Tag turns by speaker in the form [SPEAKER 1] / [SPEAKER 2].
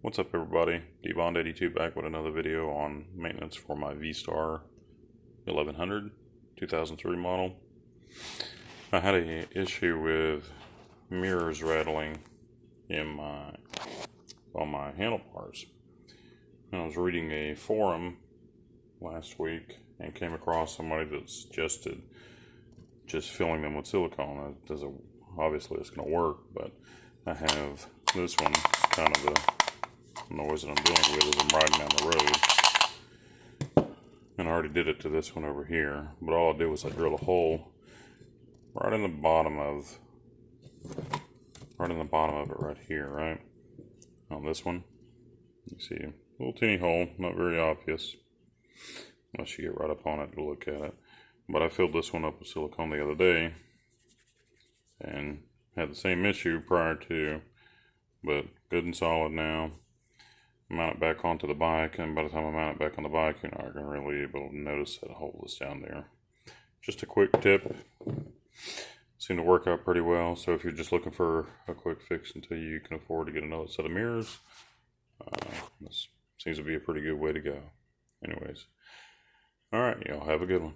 [SPEAKER 1] What's up everybody, dbond82 back with another video on maintenance for my vstar 1100 2003 model. I had an issue with mirrors rattling on my handlebars. I was reading a forum last week and came across somebody that suggested just filling them with silicone. Obviously it's going to work, but I have this one, kind of the noise that I'm dealing with as I'm riding down the road. And I already did it to this one over here, but all I did was I drilled a hole right in the bottom of it right here, right? On this one. You see a little teeny hole, not very obvious, unless you get right up on it to look at it. But I filled this one up with silicone the other day and had the same issue prior to, but good and solid now. Mount it back onto the bike, and by the time I mount it back on the bike, you're not going to really be able to notice that hole that's down there. Just a quick tip. Seemed to work out pretty well, so if you're just looking for a quick fix until you can afford to get another set of mirrors, this seems to be a pretty good way to go. Anyways, alright, y'all have a good one.